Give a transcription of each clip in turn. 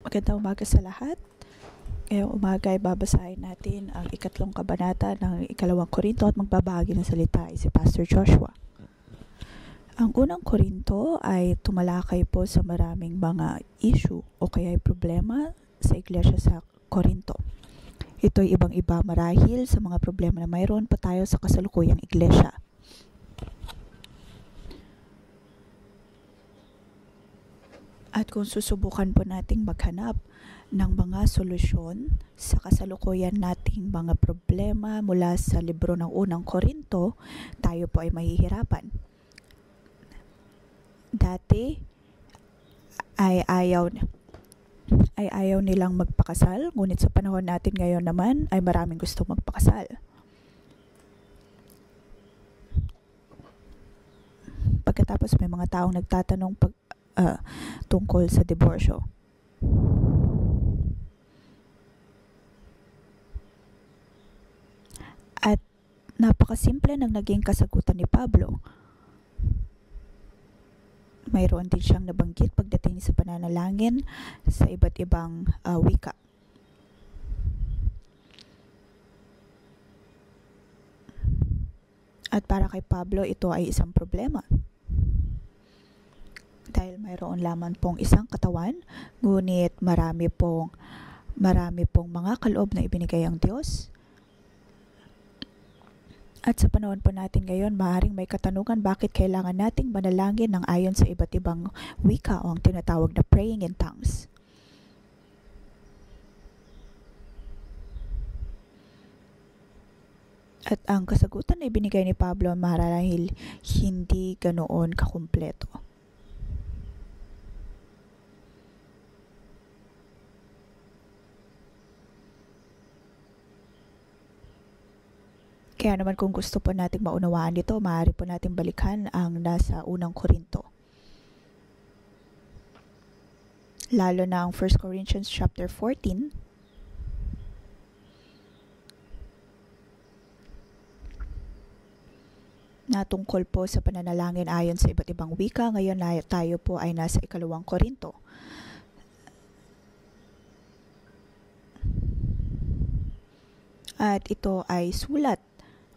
Magandang umaga sa lahat. Ngayong umaga ay babasahin natin ang ikatlong kabanata ng ikalawang Korinto at magbabahagi ng salita ay si Pastor Joshua. Ang unang Korinto ay tumalakay po sa maraming mga issue o kaya ay problema sa iglesia sa Korinto. Ito ay ibang-iba marahil sa mga problema na mayroon pa tayo sa kasalukuyang iglesia. At kung susubukan po nating maghanap ng mga solusyon sa kasalukuyan nating mga problema mula sa libro ng unang Korinto, tayo po ay mahihirapan. Dati ay ayaw nilang magpakasal, ngunit sa panahon natin ngayon naman ay maraming gusto magpakasal. Pagkatapos may mga taong nagtatanong tungkol sa diborsyo. At napakasimple ng naging kasagutan ni Pablo. Mayroon din siyang nabanggit pagdating sa pananalangin sa iba't ibang wika. At para kay Pablo, ito ay isang problema. Dahil mayroon lamang pong isang katawan, ngunit marami pong mga kaloob na ibinigay ang Diyos. At sa panahon po natin ngayon, maaaring may katanungan bakit kailangan nating manalangin ng ayon sa iba't ibang wika o ang tinatawag na praying in tongues. At ang kasagutan na ibinigay ni Pablo marahil hindi ganoon kakumpleto. Kaya naman kung gusto po nating maunawaan dito, maaari po nating balikan ang nasa unang Korinto. Lalo na ang 1 Corinthians chapter 14. Na tungkol po sa pananalangin ayon sa iba't ibang wika. Ngayon tayo po ay nasa ikalawang Korinto. At ito ay sulat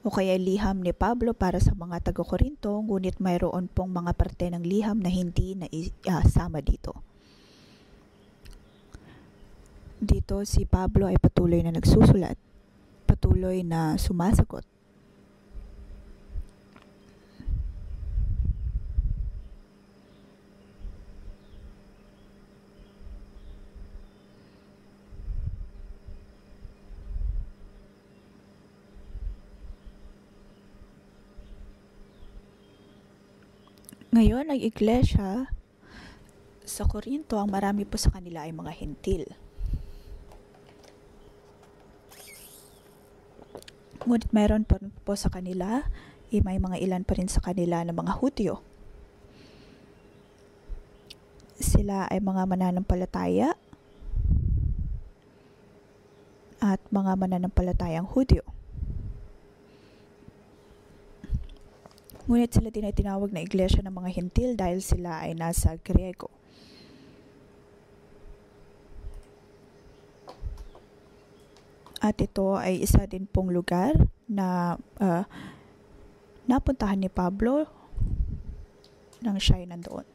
o kaya liham ni Pablo para sa mga taga-Korinto, ngunit mayroon pong mga parte ng liham na hindi na sama dito. Dito si Pablo ay patuloy na nagsusulat, patuloy na sumasagot. Ngayon, ang iglesia sa Korinto, ang marami po sa kanila ay mga Hentil. Ngunit mayroon po sa kanila, may mga ilan pa rin sa kanila na mga Hudyo. Sila ay mga mananampalataya at mga mananampalatayang Hudyo. Ngunit sila din ay tinawag na iglesia ng mga Hentil dahil sila ay nasa Griego. At ito ay isa din pong lugar na napuntahan ni Pablo nang siya ay nandoon.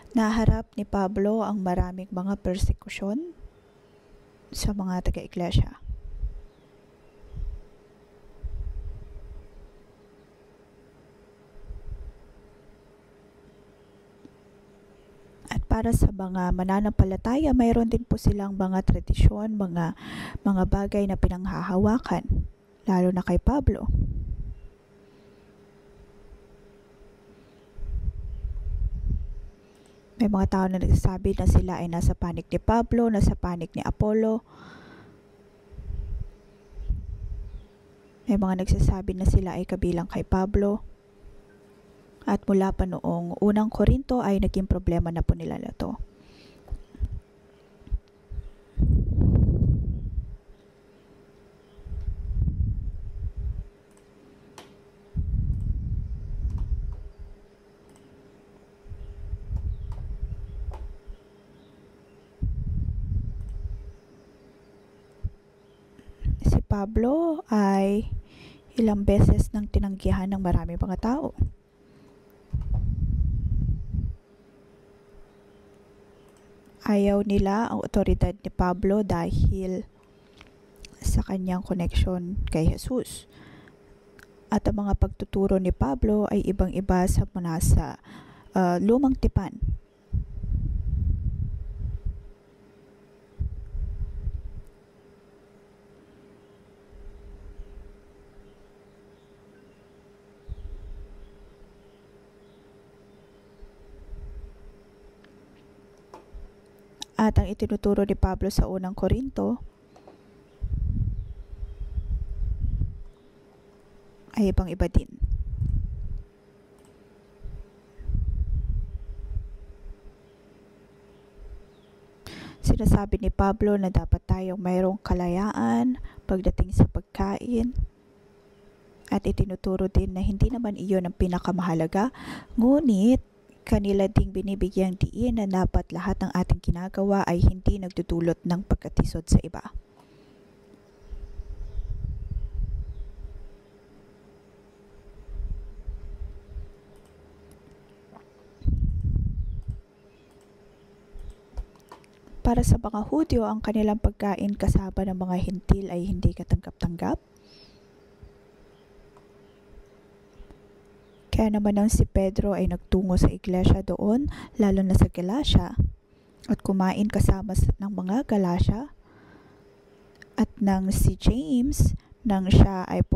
Naharap ni Pablo ang maraming mga persekusyon sa mga taga-iglesia. At para sa mga mananampalataya, mayroon din po silang mga tradisyon, mga bagay na pinanghahawakan, lalo na kay Pablo. May mga tao na nagsasabi na sila ay nasa panig ni Pablo, nasa panig ni Apollo. May mga nagsasabi na sila ay kabilang kay Pablo. At mula pa noong unang Korinto ay naging problema na po nila na to. Si Pablo ay ilang beses nang tinanggihan ng maraming mga tao. Ayaw nila ang otoridad ni Pablo dahil sa kanyang koneksyon kay Jesus. At ang mga pagtuturo ni Pablo ay ibang-iba sa mula sa lumang tipan. At ang itinuturo ni Pablo sa unang Korinto ay ibang-iba din. Sinasabi ni Pablo na dapat tayong mayroong kalayaan pagdating sa pagkain. At itinuturo din na hindi naman iyon ang pinakamahalaga, ngunit kanila ding binibigyang diin na dapat lahat ng ating ginagawa ay hindi nagdudulot ng pagkatisod sa iba. Para sa mga Hudyo, ang kanilang pagkain kasama ng mga Hintil ay hindi katanggap-tanggap. Kaya naman nang si Pedro ay nagtungo sa iglesia doon, lalo na sa Galacia, at kumain kasama ng mga Galacia, at nang si James, nang siya ay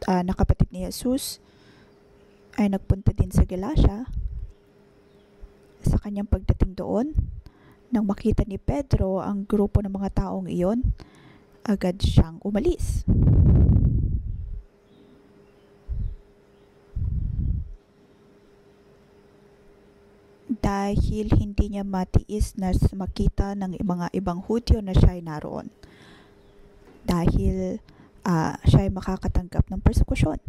na kapatid ni Jesus, ay nagpunta din sa Galacia, sa kanyang pagdating doon, nang makita ni Pedro ang grupo ng mga taong iyon, agad siyang umalis. Dahil hindi niya matiis na makita ng mga ibang Hudyo na siya ay naroon. Dahil siya ay makakatanggap ng persekusyon.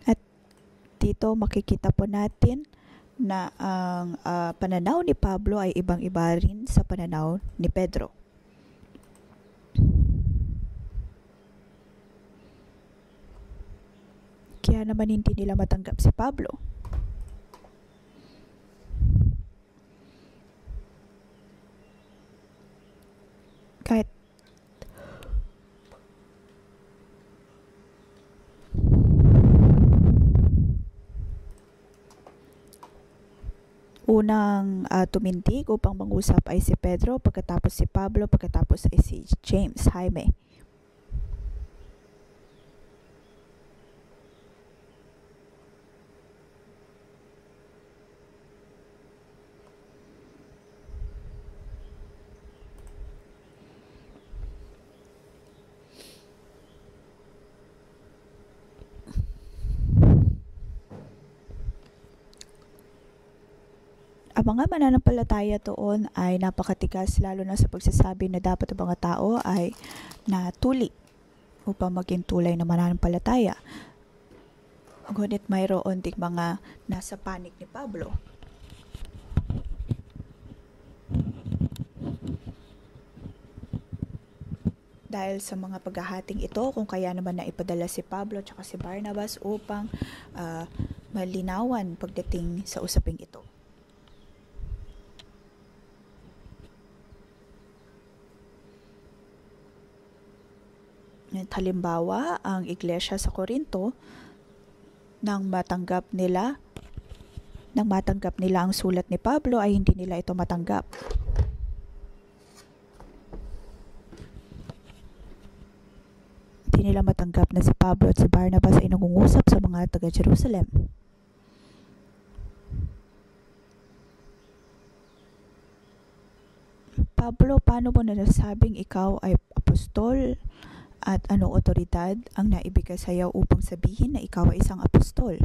At dito makikita po natin na ang pananaw ni Pablo ay ibang-iba rin sa pananaw ni Pedro. Kaya naman hindi nila matanggap si Pablo. Kahit unang tumindig upang mangusap ay si Pedro, pagkatapos si Pablo, pagkatapos ay si James, Jaime. Ang mga mananampalataya doon ay napakatigas, lalo na sa pagsasabi na dapat ang mga tao ay natuli upang maging tulay na mananampalataya. Ngunit mayroon ding mga nasa panig ni Pablo. Dahil sa mga paghahating ito, kung kaya naman na ipadala si Pablo at si Barnabas upang malinawan pagdating sa usaping ito. Halimbawa, ang iglesia sa Korinto, nang matanggap nila nang matanggap nila ang sulat ni Pablo ay hindi nila ito matanggap. Hindi nila matanggap na si Pablo at si Barnabas ay nangungusap sa mga taga-Jerusalem. Pablo, paano mo nasasabing ikaw ay apostol at anong otoridad ang naibigay sa iyo upang sabihin na ikaw ay isang apostol?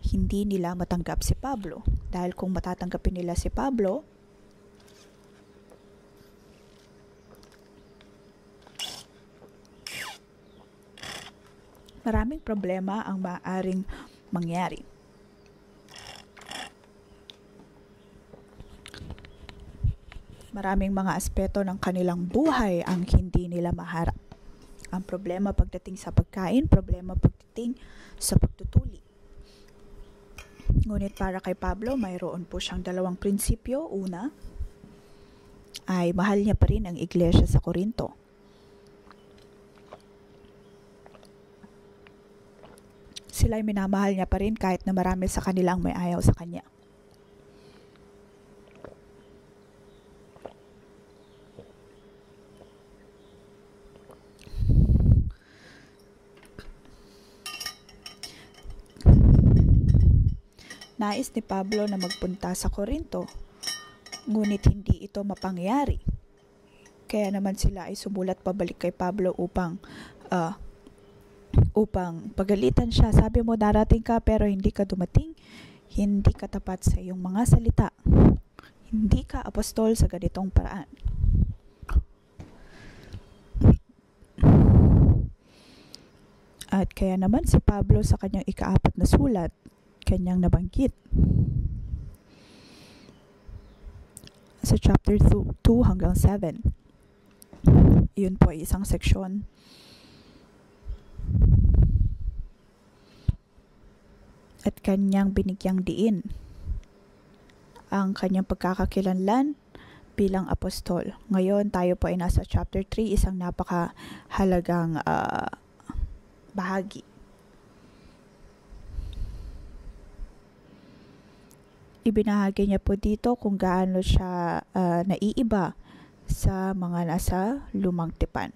Hindi nila matanggap si Pablo. Dahil kung matatanggapin nila si Pablo, maraming problema ang maaaring mangyari. Maraming mga aspeto ng kanilang buhay ang hindi nila maharap. Ang problema pagdating sa pagkain, problema pagdating sa pagtutuli. Ngunit para kay Pablo, mayroon po siyang dalawang prinsipyo. Una, ay mahal niya pa rin ang iglesia sa Korinto. Sila ay minamahal niya pa rin kahit na marami sa kanilang may ayaw sa kanya. Nais ni Pablo na magpunta sa Korinto, ngunit hindi ito mapangyari. Kaya naman sila ay sumulat pabalik kay Pablo upang pagalitan siya. Sabi mo darating ka pero hindi ka dumating, hindi ka tapat sa iyong mga salita, hindi ka apostol sa ganitong paraan. At kaya naman si Pablo sa kanyang ika-4 na sulat, kanyang nabanggit sa chapter 2 hanggang 7. Yun po ay isang seksyon at kanyang binigyang diin ang kanyang pagkakakilanlan bilang apostol. Ngayon tayo po ay nasa chapter 3, isang napakahalagang bahagi. Ibinahagi niya po dito kung gaano siya naiiba sa mga nasa lumang tipan.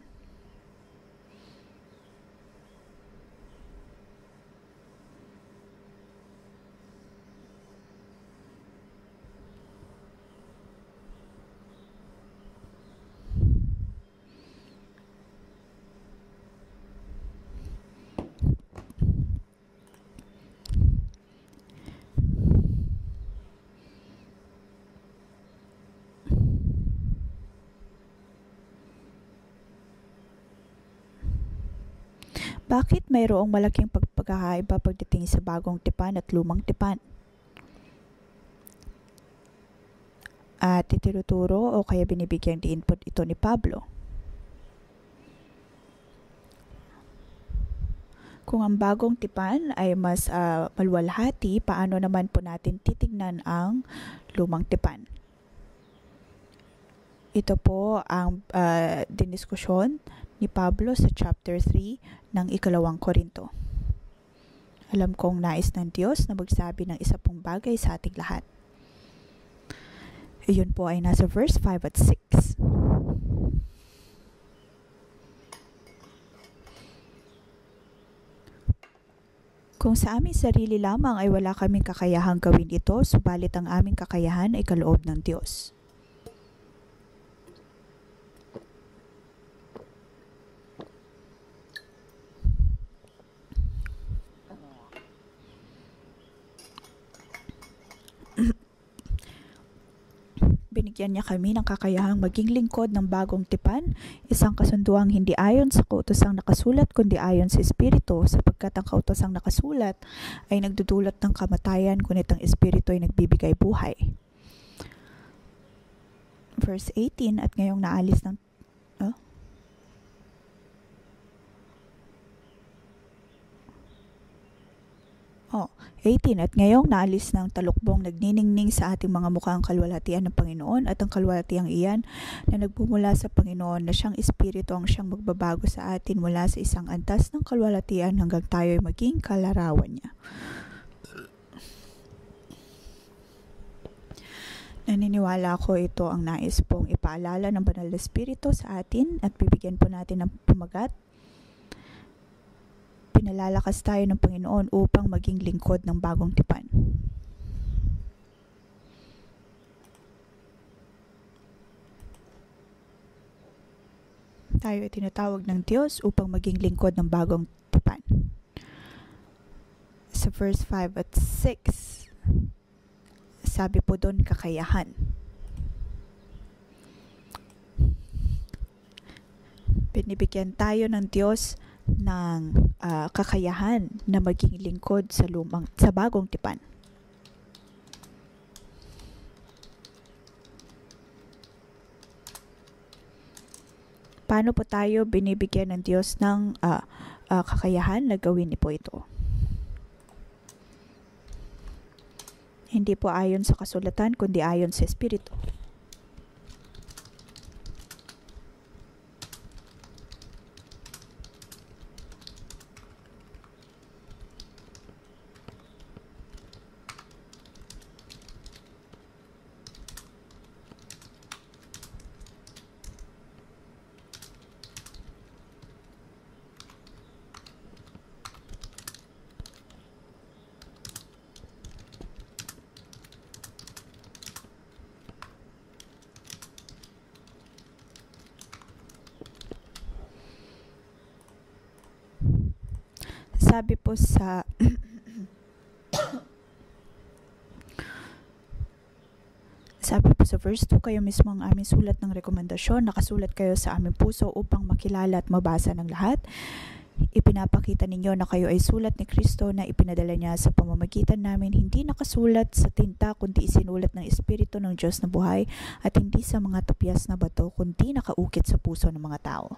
Bakit mayroong malaking pagkakaiba pagdating sa bagong tipan at lumang tipan? At itinuturo o kaya binibigyang diin po ito ni Pablo. Kung ang bagong tipan ay mas maluwalhati, paano naman po natin titignan ang lumang tipan? Ito po ang diniskusyon ni Pablo sa chapter 3 ng 2 Korinto. Alam kong nais ng Diyos na magsabi ng isa pong bagay sa ating lahat. Iyon po ay nasa verse 5 at 6. Kung sa aming sarili lamang ay wala kaming kakayahang gawin ito, subalit ang aming kakayahan ay kaloob ng Diyos. Binigyan niya kami ng kakayahang maging lingkod ng bagong tipan, isang kasunduang hindi ayon sa kautosang nakasulat kundi ayon sa Espiritu, sapagkat ang kautosang nakasulat ay nagdudulot ng kamatayan, ngunit ang Espiritu ay nagbibigay buhay. Verse 18, at ngayong naalis ng 18, at ngayong naalis ng talukbong nagniningning sa ating mga mukha ang kalwalhatian ng Panginoon, at ang kalwalhatiang iyan na nagmumula sa Panginoon na siyang Espiritu ang siyang magbabago sa atin mula sa isang antas ng kalwalhatian hanggang tayo ay maging kalarawan niya. Naniniwala ko ito ang nais pong ipaalala ng Banal na Espiritu sa atin at bibigyan po natin ng pumagat. Pinalalakas tayo ng Panginoon upang maging lingkod ng bagong tipan. Tayo ay tinatawag ng Diyos upang maging lingkod ng bagong tipan. Sa verse 5 at 6, sabi po doon, kakayahan. Binibigyan tayo ng Diyos ng kakayahan na maging lingkod sa bagong tipan. Paano po tayo binibigyan ng Diyos ng kakayahan na gawin po ito? Hindi po ayon sa kasulatan, kundi ayon sa Espiritu. Sabi po sa verse 2, kayo mismo ang aming sulat ng rekomendasyon, nakasulat kayo sa aming puso upang makilala at mabasa ng lahat. Ipinapakita ninyo na kayo ay sulat ni Kristo na ipinadala niya sa pamamagitan namin, hindi nakasulat sa tinta kundi isinulat ng Espiritu ng Diyos na buhay, at hindi sa mga tapyas na bato kundi nakaukit sa puso ng mga tao.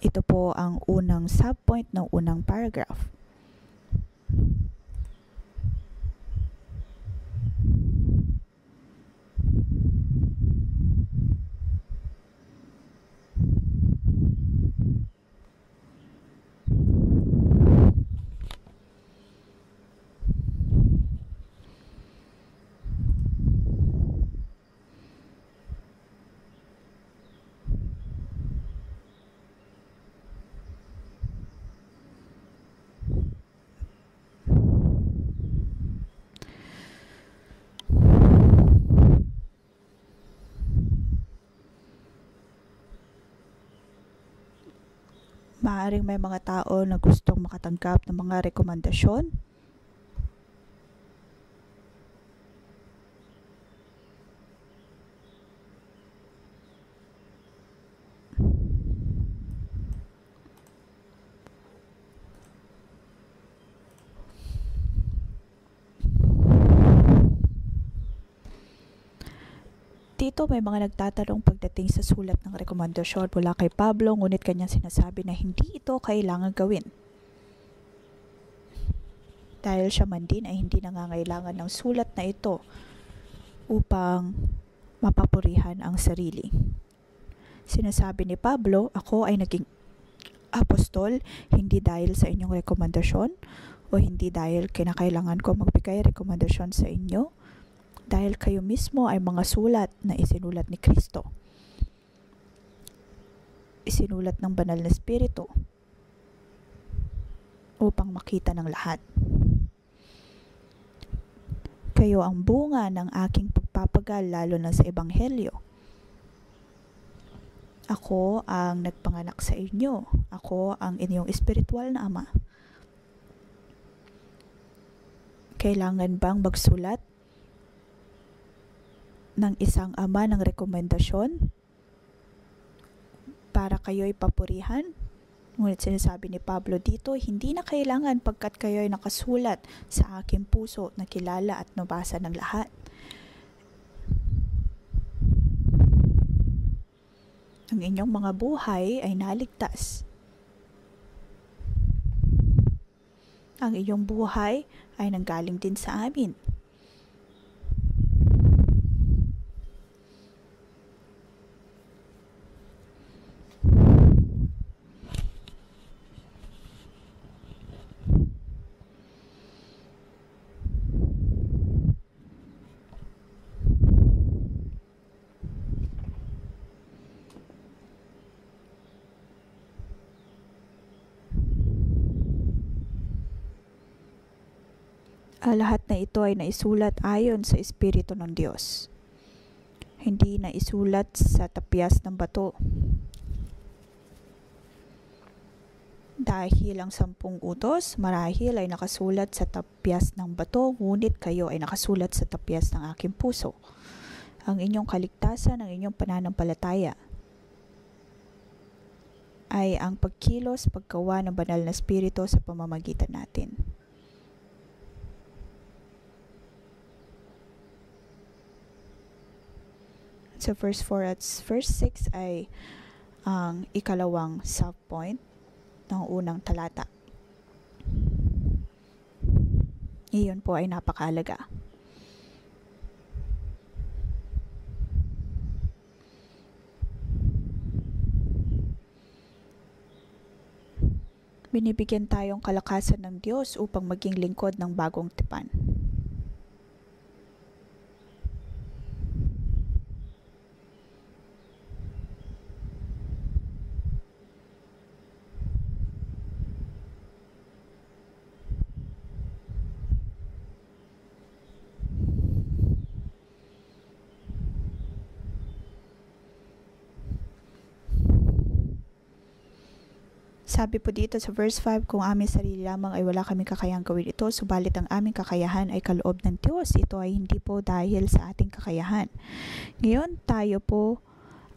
Ito po ang unang subpoint ng unang paragraph. Maaaring may mga tao na gustong makatanggap ng mga rekomendasyon. Dito may mga nagtatanong pagdating sa sulat ng rekomendasyon mula kay Pablo, ngunit kanyang sinasabi na hindi ito kailangan gawin. Dahil siya man din ay hindi nangangailangan ng sulat na ito upang mapapurihan ang sarili. Sinasabi ni Pablo, ako ay naging apostol hindi dahil sa inyong rekomendasyon o hindi dahil kinakailangan ko magbigay rekomendasyon sa inyo, dahil kayo mismo ay mga sulat na isinulat ni Kristo. Isinulat ng Banal na Espiritu upang makita ng lahat. Kayo ang bunga ng aking pagpapagal, lalo na sa Ebanghelyo. Ako ang nagpanganak sa inyo. Ako ang inyong espiritual na ama. Kailangan bang magsulat ng isang ama ng rekomendasyon para kayo'y papurihan? Ngunit sinasabi ni Pablo dito, hindi na kailangan pagkat kayo'y nakasulat sa aking puso na kilala at nabasa ng lahat. Ang inyong mga buhay ay naligtas. Ang iyong buhay ay nanggaling din sa amin. Lahat na ito ay naisulat ayon sa Espiritu ng Diyos. Hindi naisulat sa tapyas ng bato. Dahil ang 10 utos marahil ay nakasulat sa tapyas ng bato, ngunit kayo ay nakasulat sa tapyas ng aking puso. Ang inyong kaligtasan, ang inyong pananampalataya ay ang pagkilos, paggawa ng banal na espiritu sa pamamagitan natin. So verse 4 at verse 6 ay ang ikalawang subpoint ng unang talata. Iyon po ay napakahalaga. Binibigyan tayong kalakasan ng Diyos upang maging lingkod ng bagong tipan. Sabi po dito sa verse 5, kung aming sarili lamang ay wala kaming kakayahang gawin ito, subalit ang aming kakayahan ay kaloob ng Diyos. Ito ay hindi po dahil sa ating kakayahan. Ngayon tayo po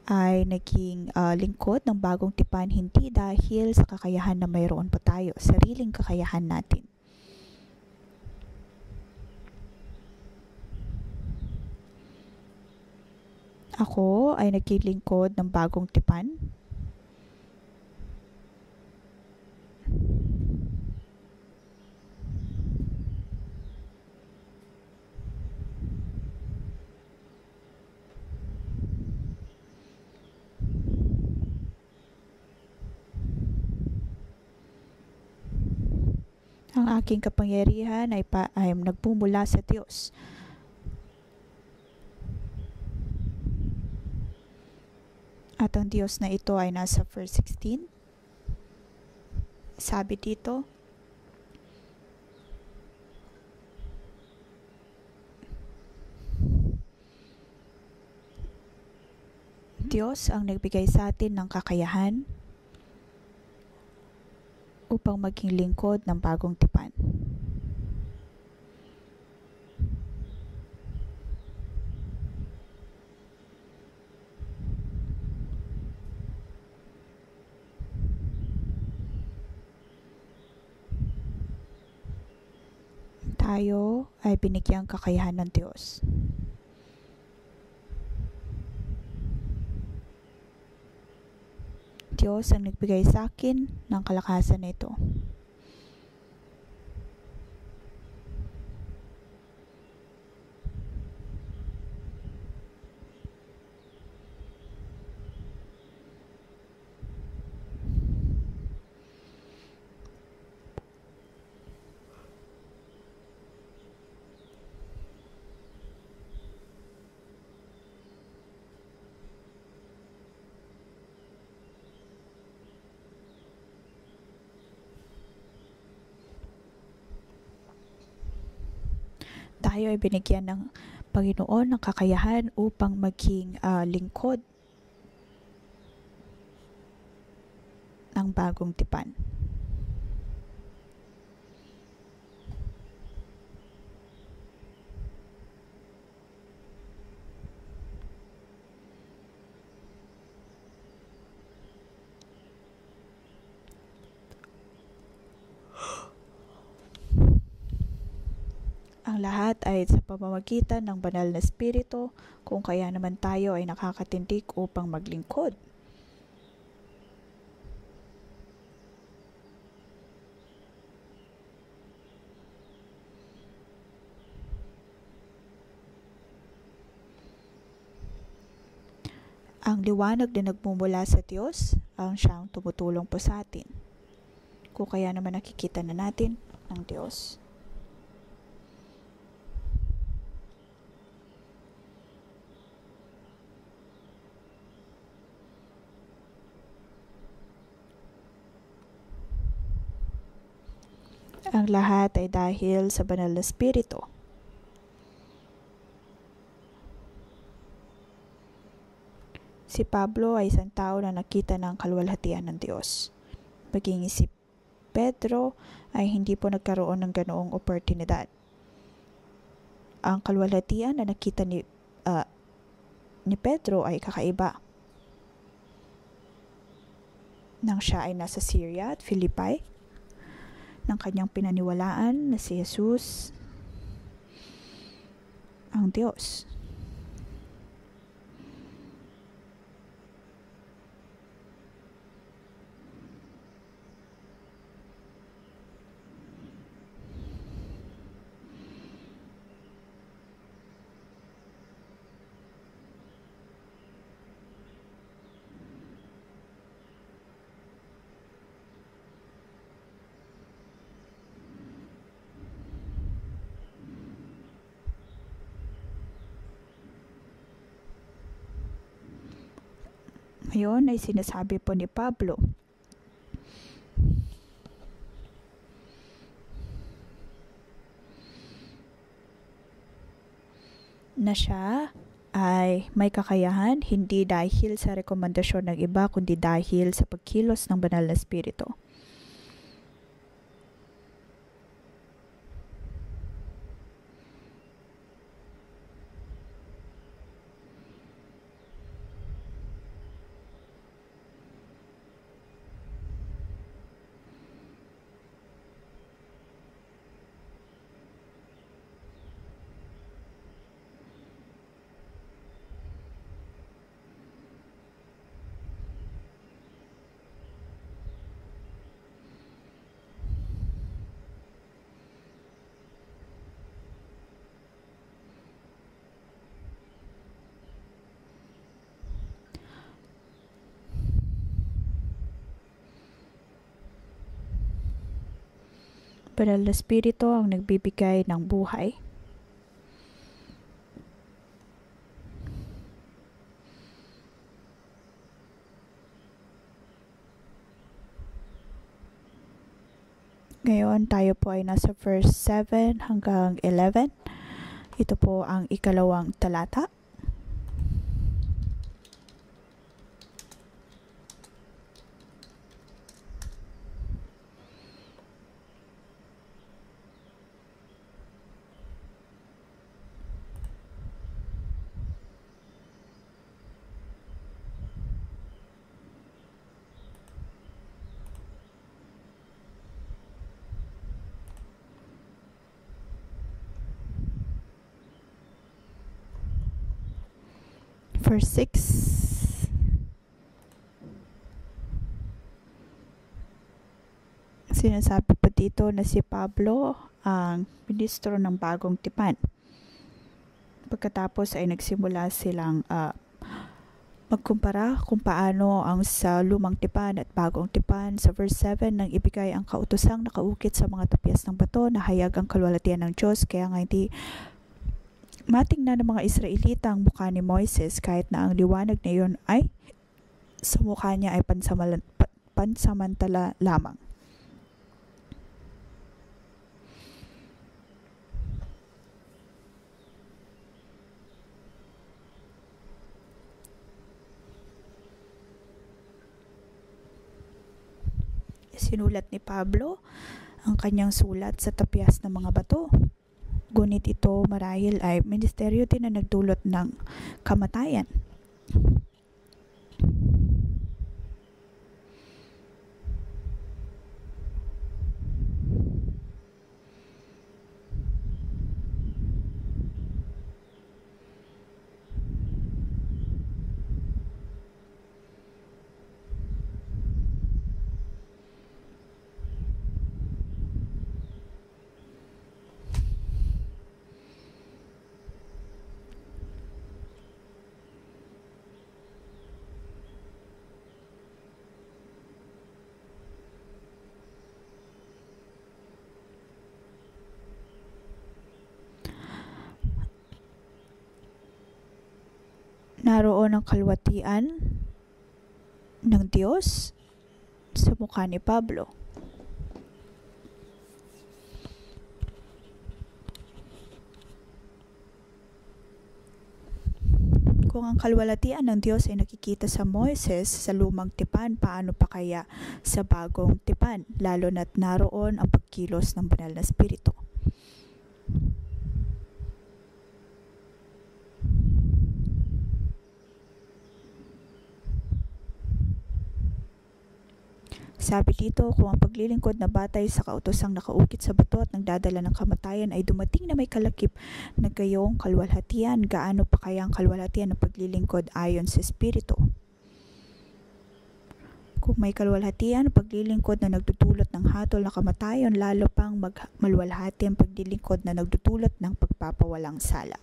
ay naging lingkod ng bagong tipan, hindi dahil sa kakayahan na mayroon pa tayo, sariling kakayahan natin. Ako ay naging lingkod ng bagong tipan. Ang aking kapangyarihan ay nagmumula sa Diyos. At ang Diyos na ito ay nasa verse 16. Sabi dito, Diyos ang nagbigay sa atin ng kakayahan upang maging lingkod ng bagong tipan. Tayo ay binigyang kakayahan ng Diyos. Diyos ang nagbigay sa akin ng kalakasan na ito. Tayo ay binigyan ng Panginoon ng kakayahan upang maging lingkod ng bagong tipan. Ang lahat ay sa pamamagitan ng banal na espiritu, kung kaya naman tayo ay nakakatindig upang maglingkod. Ang liwanag na nagmumula sa Diyos ang siyang tumutulong po sa atin. Kung kaya naman nakikita na natin ng Diyos. Ang Ang lahat ay dahil sa banal na Espiritu. Si Pablo ay isang tao na nakita ng kaluwalhatian ng Diyos. Maging si Pedro ay hindi po nagkaroon ng ganoong oportunidad. Ang kaluwalhatian na nakita ni Pedro ay kakaiba. Nang siya ay nasa Syria at Philippi, ng kanyang pinaniwalaan na si Jesus ang Diyos. Ngayon ay sinasabi po ni Pablo na siya ay may kakayahan hindi dahil sa rekomendasyon ng iba kundi dahil sa pagkilos ng banal na Espiritu. Banal na Espiritu ang nagbibigay ng buhay. Ngayon tayo po ay nasa verse 7 hanggang 11. Ito po ang ikalawang talata. Verse 6. Sinasabi po dito na si Pablo ang ministro ng bagong tipan. Pagkatapos ay nagsimula silang magkumpara kung paano ang sa lumang tipan at bagong tipan. Sa verse 7, nang ibigay ang kautosang nakaukit sa mga tapyas ng bato na hayag ang kaluwalhatian ng Diyos, kaya nga hindi matingnan ng mga Israelita ang mukha ni Moises kahit na ang liwanag na iyon ay sa mukha niya ay pansamantala lamang. Sinulat ni Pablo ang kanyang sulat sa tapyas ng mga bato. Ngunit ito marahil ay ministeryo din na nagdulot ng kamatayan. Naroon ang kalwatian ng Diyos sa mukha ni Pablo. Kung ang kalwalatian ng Diyos ay nakikita sa Moises sa lumang tipan, paano pa kaya sa bagong tipan, lalo na't naroon ang pagkilos ng banal na espiritu? Sabi dito, kung ang paglilingkod na batay sa kautosang nakaukit sa bato at nagdadala ng kamatayan ay dumating na may kalakip na gayong kalwalhatian, gaano pa kaya ang kalwalhatian ng paglilingkod ayon sa Espiritu? Kung may kalwalhatian ang paglilingkod na nagdudulot ng hatol na kamatayan, lalo pang malwalhati ang paglilingkod na nagdudulot ng pagpapawalang sala.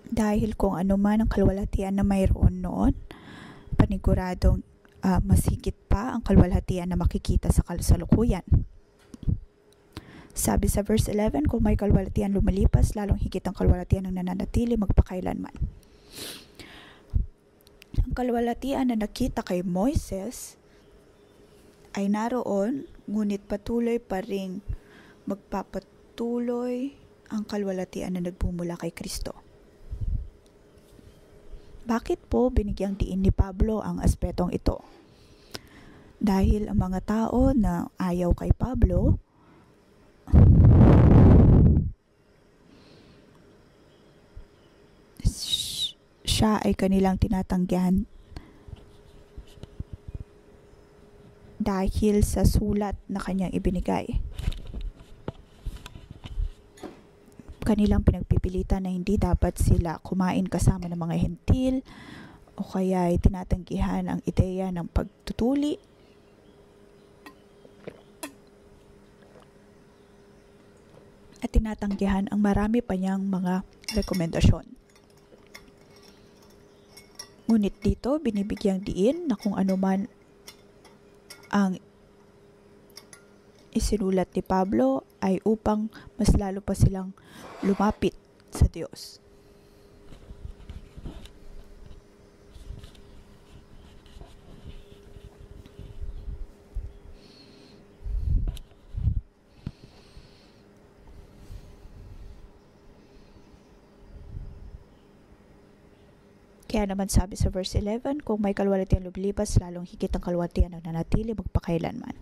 Dahil kung ano man ang kalwalhatian na mayroon noon, paniguradong mas higit pa ang kalwalhatian na makikita sa kasalukuyan. Sabi sa verse 11, kung may kalwalhatian lumalipas, lalong higit ang kalwalhatian ang nananatili magpakailanman. Ang kalwalhatian na nakita kay Moises ay naroon, ngunit patuloy pa ring magpapatuloy ang kalwalhatian na nagbumula kay Kristo. Bakit po binigyang diin ni Pablo ang aspetong ito? Dahil ang mga tao na ayaw kay Pablo siya ay kanilang tinatanggihan dahil sa sulat na kanyang ibinigay. Kanilang pinagpipilitan na hindi dapat sila kumain kasama ng mga hentil o kaya ay tinatanggihan ang ideya ng pagtutuli at tinatanggihan ang marami pa niyang mga rekomendasyon. Ngunit dito binibigyang diin na kung ano man ang isinulat ni Pablo ay upang mas lalo pa silang lumapit sa Diyos. Kaya naman sabi sa verse 11, kung may kalwalhatian lumilipas, lalong higit ang kalwalhatian ang nanatili magpakailanman.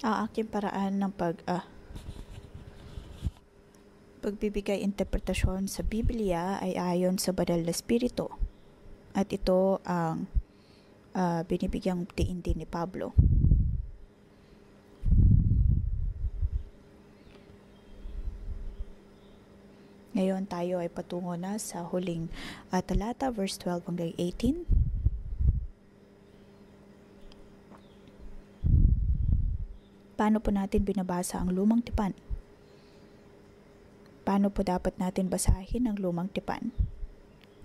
Ang aking paraan ng pagbibigay interpretasyon sa Biblia ay ayon sa banal na espiritu. At ito ang binibigyang diin din ni Pablo. Ngayon tayo ay patungo na sa huling talata, verse 12 hanggang 18. Paano po natin binabasa ang lumang tipan? Paano po dapat natin basahin ang lumang tipan?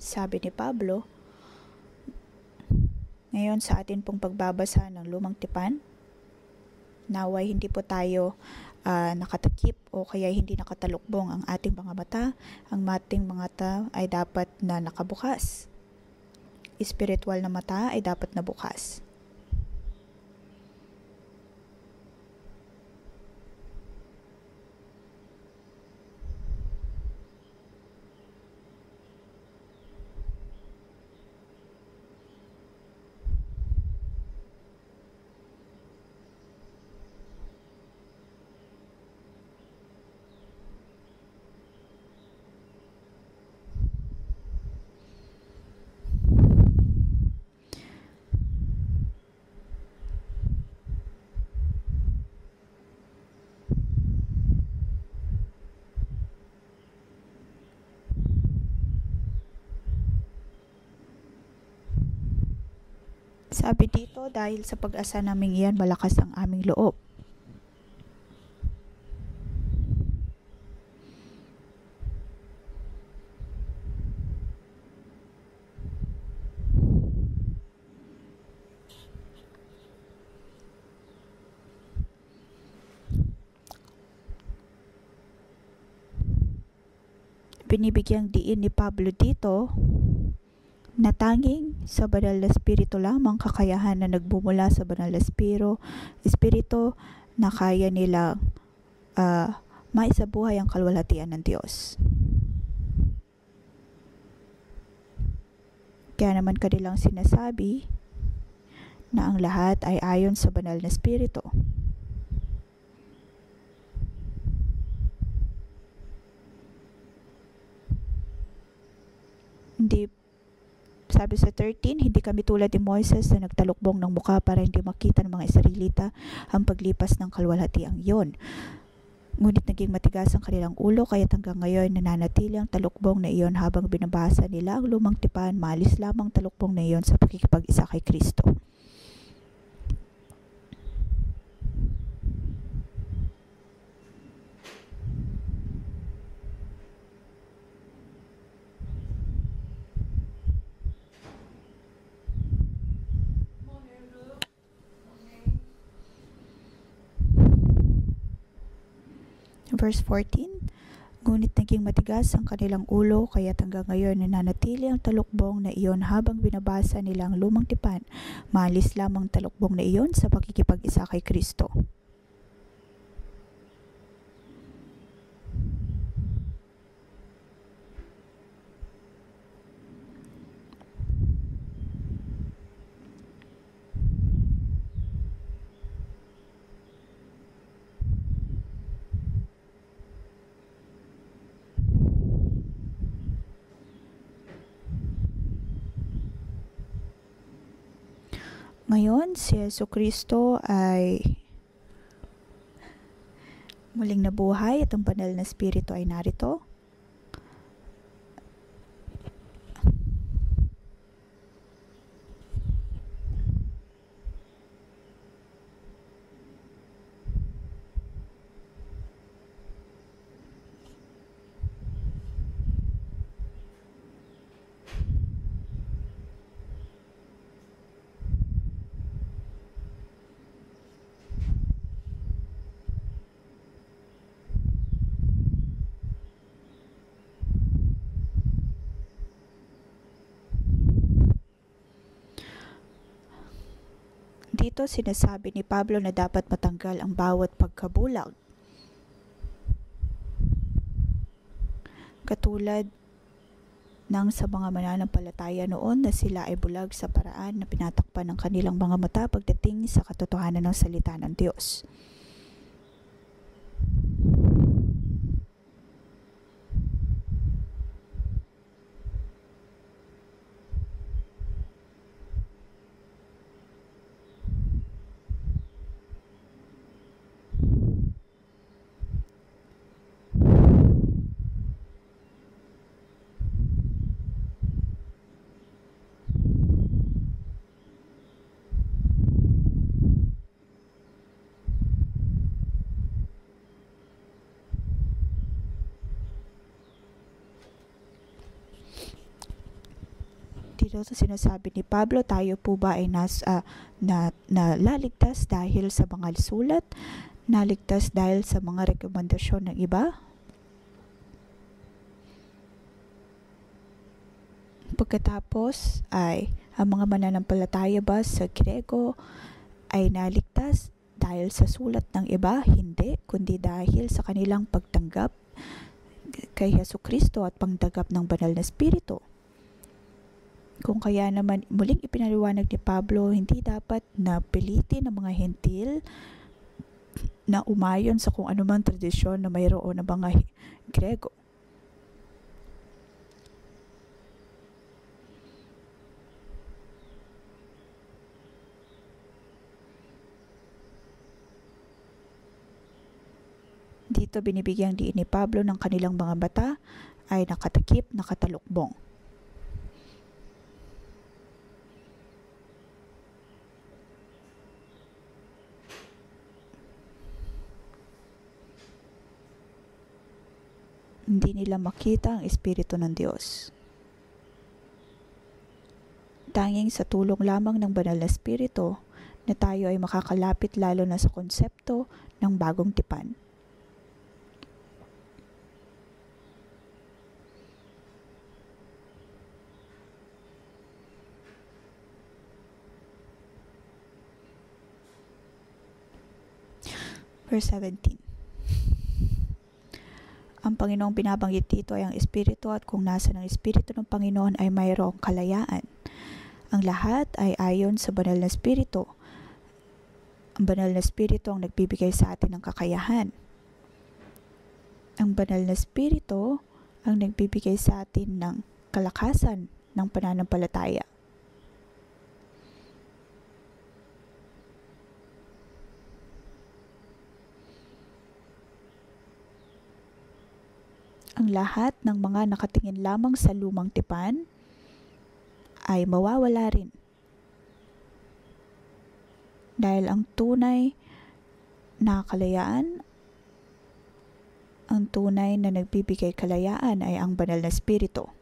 Sabi ni Pablo, ngayon sa atin pong pagbabasa ng lumang tipan, naway hindi po tayo nakatakip o kaya hindi nakatalukbong ang ating mga mata. Ang ating mga mata ay dapat na nakabukas. Espiritual na mata ay dapat na bukas. Sabi dito, dahil sa pag-asa naming iyan, malakas ang aming loob. binibigyang diin ni Pablo dito na tanging sa banal na espiritu lamang kakayahan na nagbumula sa banal na espiritu na kaya nilang maisabuhay ang kalwalhatian ng Diyos. Kaya naman kanilang sinasabi na ang lahat ay ayon sa banal na espiritu. Hindi, sabi sa 13, hindi kami tulad ni Moises na nagtalukbong ng muka para hindi makita ng mga Israelita ang paglipas ng kalwalhatiang iyon. Ngunit naging matigas ang kanilang ulo, kaya't hanggang ngayon nananatili ang talukbong na iyon habang binabasa nila ang lumang tipan, maalis lamang talukbong na iyon sa pakikipag-isa kay Kristo. Verse 14, ngunit naging matigas ang kanilang ulo, kaya't hanggang ngayon nananatili ang talukbong na iyon habang binabasa nila ang lumang tipan, maalis lamang talukbong na iyon sa pakikipag-isa kay Kristo. Ngayon, si Jesucristo ay muling nabuhay at ang banal na espiritu ay narito. Dito sinasabi ni Pablo na dapat matanggal ang bawat pagkabulag. Katulad ng sa mga mananampalataya noon na sila ay bulag sa paraan na pinatakpan ng kanilang mga mata pagdating sa katotohanan ng salita ng Diyos. Dito sinasabi ni Pablo, tayo po ba ay naligtas dahil sa mga sulat, naligtas dahil sa mga rekomendasyon ng iba? Pagkatapos ay ang mga mananampalataya ba sa Grego ay naligtas dahil sa sulat ng iba? Hindi, kundi dahil sa kanilang pagtanggap kay Jesucristo at pagtanggap ng banal na espiritu. Kung kaya naman muling ipinaliwanag ni Pablo, hindi dapat na pilitin ng mga hentil na umayon sa kung anumang tradisyon na mayroon ng mga Grego. Dito binibigyang diin ni Pablo ng kanilang mga mata ay nakatakip, nakatalukbong. Hindi nila makita ang Espiritu ng Diyos. Tanging sa tulong lamang ng banal na Espiritu na tayo ay makakalapit lalo na sa konsepto ng bagong tipan. Verse 17. Ang Panginoong binabanggit dito ay ang Espiritu, at kung nasa ng Espiritu ng Panginoon ay mayroong kalayaan. Ang lahat ay ayon sa banal na Espiritu. Ang banal na Espiritu ang nagbibigay sa atin ng kakayahan. Ang banal na Espiritu ang nagbibigay sa atin ng kalakasan ng pananampalataya. Ang lahat ng mga nakatingin lamang sa lumang tipan ay mawawala rin. Dahil ang tunay na kalayaan, ang tunay na nagbibigay kalayaan ay ang banal na Espiritu.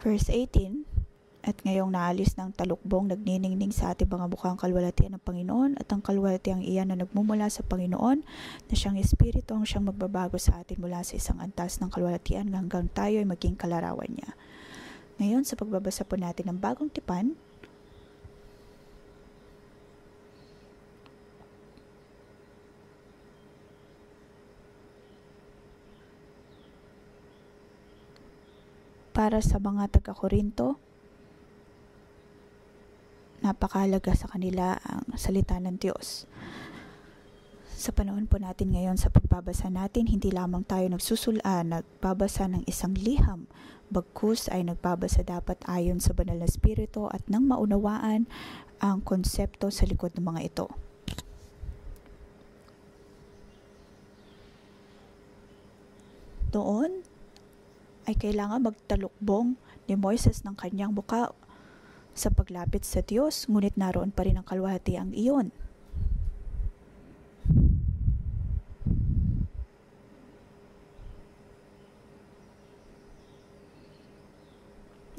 Verse 18, at ngayong naalis ng talukbong, nagniningning sa ating mga mukhang kalwalhatian ng Panginoon, at ang kalwalhatiang iyan na nagmumula sa Panginoon, na siyang Espiritu ang siyang magbabago sa atin mula sa isang antas ng kalwalhatian hanggang tayo ay maging kalarawan niya. Ngayon, sa pagbabasa po natin ng Bagong Tipan, para sa mga taga-Korinto, napakahalaga sa kanila ang salita ng Diyos. Sa panahon po natin ngayon, sa pagbabasa natin, hindi lamang tayo nagbabasa ng isang liham, bagkus ay nagbabasa dapat ayon sa banal na Espiritu at nang maunawaan ang konsepto sa likod ng mga ito. Doon ay kailangan magtalukbong ni Moises ng kanyang buka sa paglapit sa Diyos, ngunit naroon pa rin ang kalwalhatiang iyon.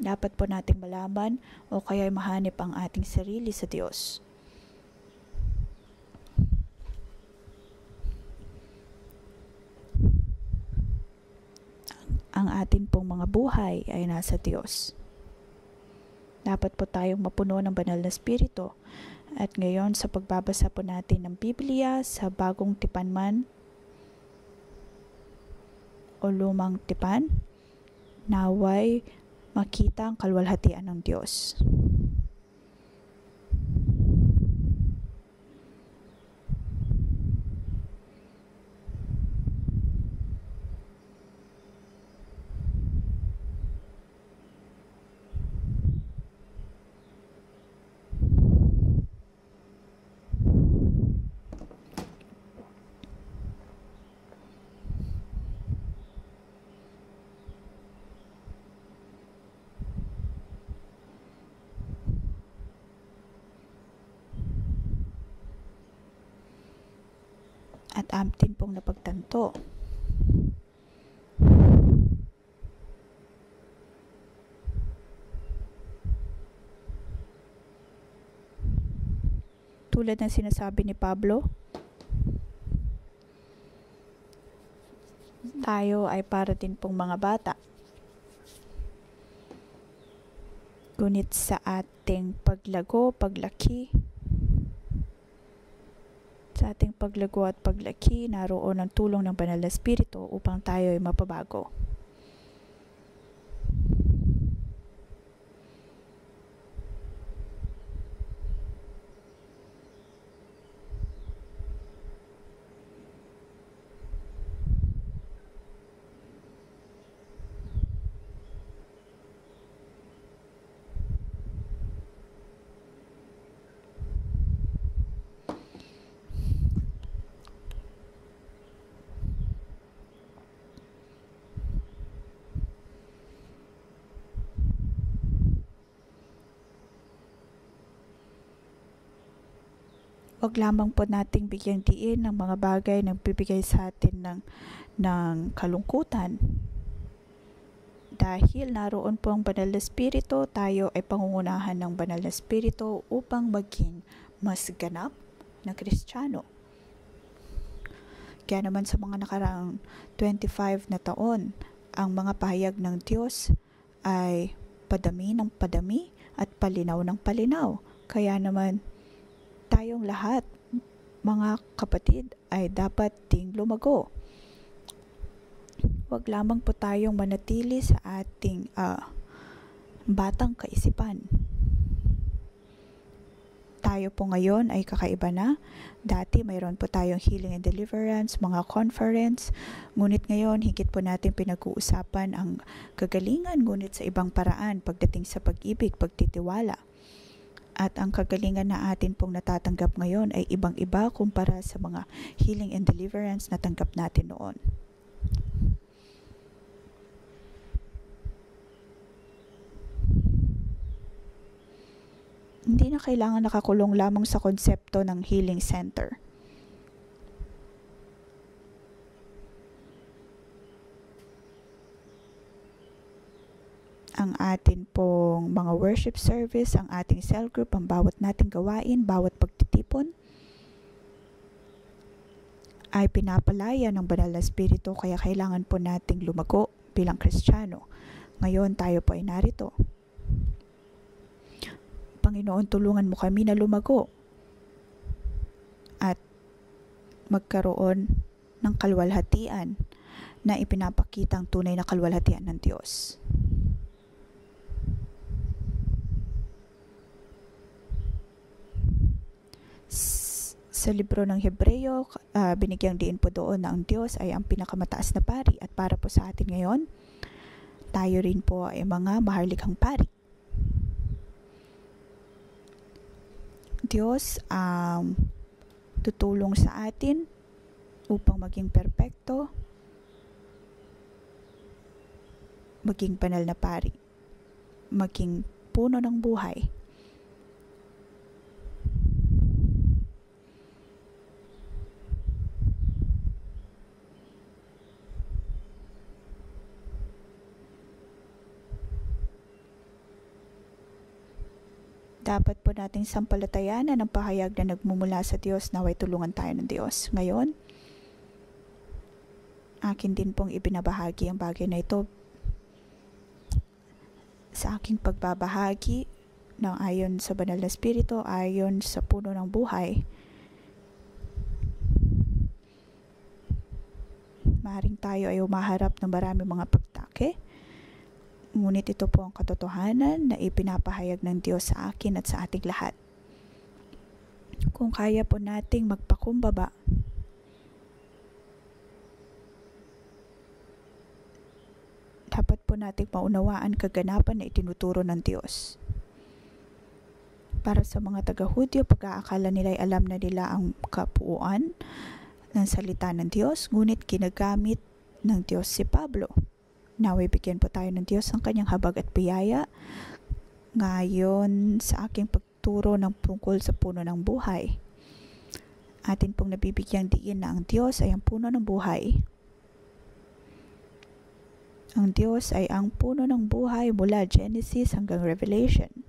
Dapat po nating malaman o kaya mahanip ang ating sarili sa Diyos. Ang atin pong mga buhay ay nasa Diyos. Dapat po tayong mapuno ng banal na Espiritu. At ngayon, sa pagbabasa po natin ng Biblia, sa Bagong Tipan man o Lumang Tipan, naway makita ang kalwalhatian ng Diyos. At atin pong napagtanto tulad ng sinasabi ni Pablo, tayo ay para din pong mga bata. Ngunit sa ating paglaki, at paglaki, naroon ang tulong ng banal na Espiritu upang tayo ay mapabago. Wag lamang po nating bigyang diin ng mga bagay na bibigay sa atin ng kalungkutan. Dahil naroon po ang banal na Espiritu, tayo ay pangungunahan ng banal na Espiritu upang maging mas ganap na Kristiyano. Kaya naman sa mga nakaraang 25 na taon, ang mga pahayag ng Diyos ay padami ng padami at palinaw ng palinaw. Kaya naman tayong lahat, mga kapatid, ay dapat ding lumago. Huwag lamang po tayong manatili sa ating batang kaisipan. Tayo po ngayon ay kakaiba na. Dati mayroon po tayong healing and deliverance, mga conference. Ngunit ngayon, higit po natin pinag-uusapan ang kagalingan, ngunit sa ibang paraan pagdating sa pag-ibig, pagtitiwala. At ang kagalingan na atin pong natatanggap ngayon ay ibang-iba kumpara sa mga healing and deliverance na tanggap natin noon. Hindi na kailangan nakakulong lamang sa konsepto ng healing center. Ang atin pong mga worship service, ang ating cell group, ang bawat nating gawain, bawat pagtitipon, ay pinapalaya ng banal na espiritu, kaya kailangan po nating lumago bilang Kristiyano. Ngayon tayo po ay narito. Panginoon, tulungan mo kami na lumago at magkaroon ng kalwalhatian na ipinapakita ang tunay na kalwalhatian ng Diyos. Sa libro ng Hebreo, binigyang diin po doon na ang Diyos ay ang pinakamataas na pari, at para po sa atin ngayon, tayo rin po ay mga maharlikang pari. Diyos ang tutulong sa atin upang maging perpekto, maging banal na pari, maging puno ng buhay. Dapat po nating sampalatayanan ang pahayag na nagmumula sa Diyos, naway tulungan tayo ng Diyos. Ngayon, akin din pong ibinabahagi ang bagay na ito sa aking pagbabahagi ng ayon sa banal na espiritu, ayon sa puno ng buhay. Maaaring tayo ay umaharap ng maraming mga pagtake, ngunit ito po ang katotohanan na ipinapahayag ng Diyos sa akin at sa ating lahat. Kung kaya po nating magpakumbaba, dapat po nating maunawaan kaganapan na itinuturo ng Diyos. Para sa mga taga-Hudyo, pag-aakala nila ay alam na nila ang kapuuan ng salita ng Diyos, ngunit ginagamit ng Diyos si Pablo. Naway bigyan po tayo ng Diyos ang kanyang habag at biyaya ngayon sa aking pagturo ng tungkol sa puno ng buhay. Atin pong nabibigyang diin na ang Diyos ay ang puno ng buhay. Ang Diyos ay ang puno ng buhay mula Genesis hanggang Revelation.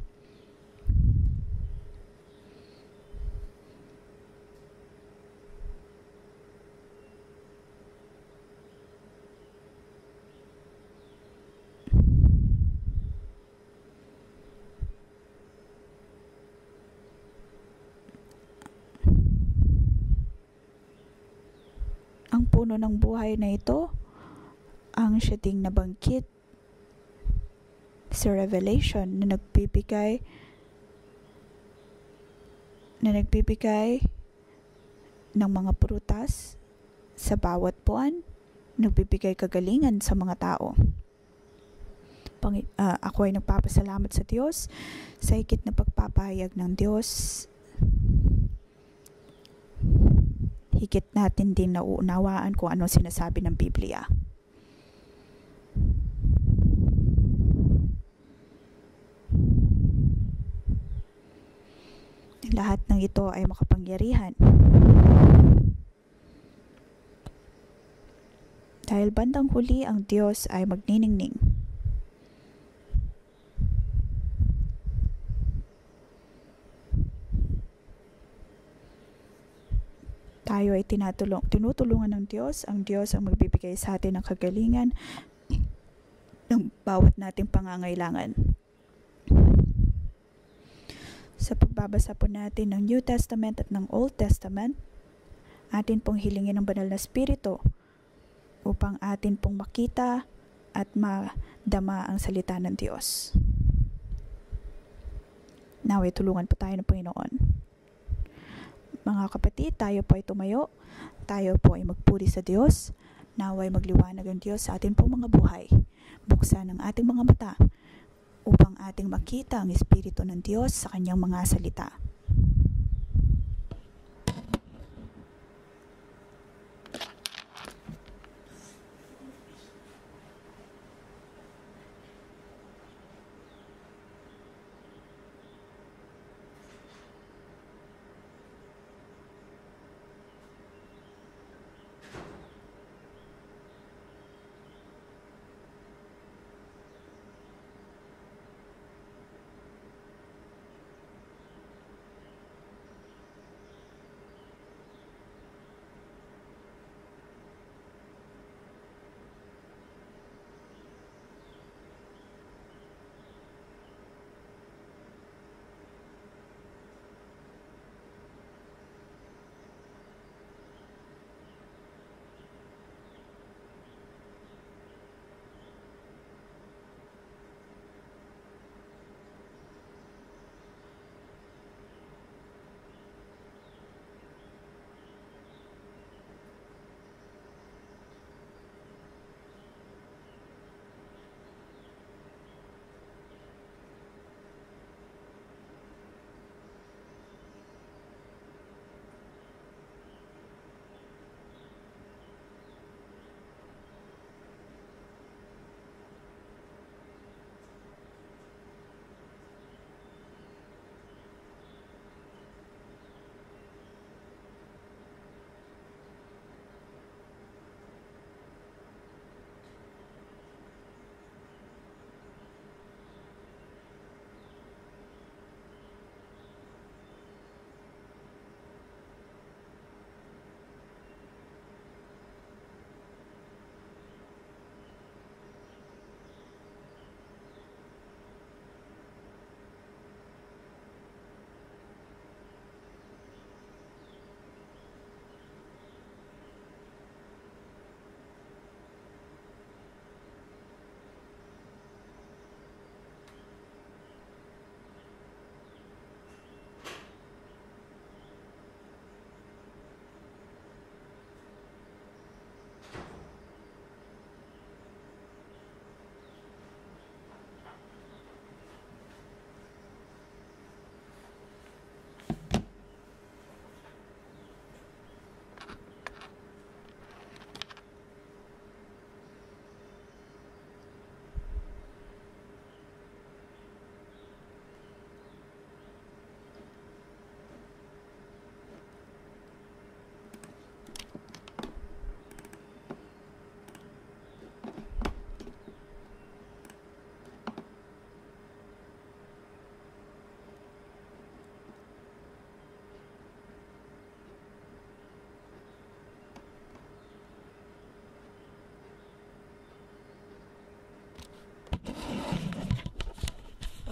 Ang puno ng buhay na ito ang siya ding nabanggit sa Revelation na nagbibigay ng mga prutas sa bawat buwan, nagbibigay kagalingan sa mga tao. Ako ay nagpapasalamat sa Diyos sa higit na pagpapahayag ng Diyos. Higit natin din nauunawaan kung ano sinasabi ng Biblia. Lahat ng ito ay makapangyarihan. Dahil bandang huli ang Diyos ay magniningning. tayo ay tinutulungan ng Diyos. Ang Diyos ang magbibigay sa atin ng kagalingan ng bawat nating pangangailangan. Sa pagbabasa po natin ng New Testament at ng Old Testament, atin pong hilingin ng banal na Espiritu upang atin pong makita at madama ang salita ng Diyos. Naway tulungan po tayo ng Panginoon. Mga kapatid, tayo po ay tumayo, tayo po ay magpuri sa Diyos, naway magliwanag ang Diyos sa ating pong mga buhay. Buksan ang ating mga mata upang ating makita ang Espiritu ng Diyos sa kanyang mga salita.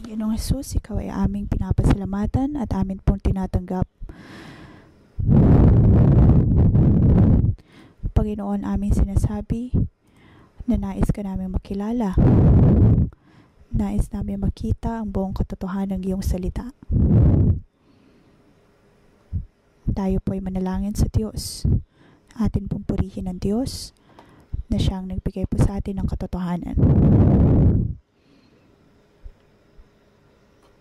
Panginoong Hesus, Ikaw ay aming pinapasalamatan at amin pong tinatanggap. Panginoon, aming sinasabi na nais ka namin makilala. Nais namin makita ang buong katotohanan ng iyong salita. Tayo po ay manalangin sa Diyos. Atin pong purihin ang Diyos na siyang nagbigay po sa atin ng katotohanan.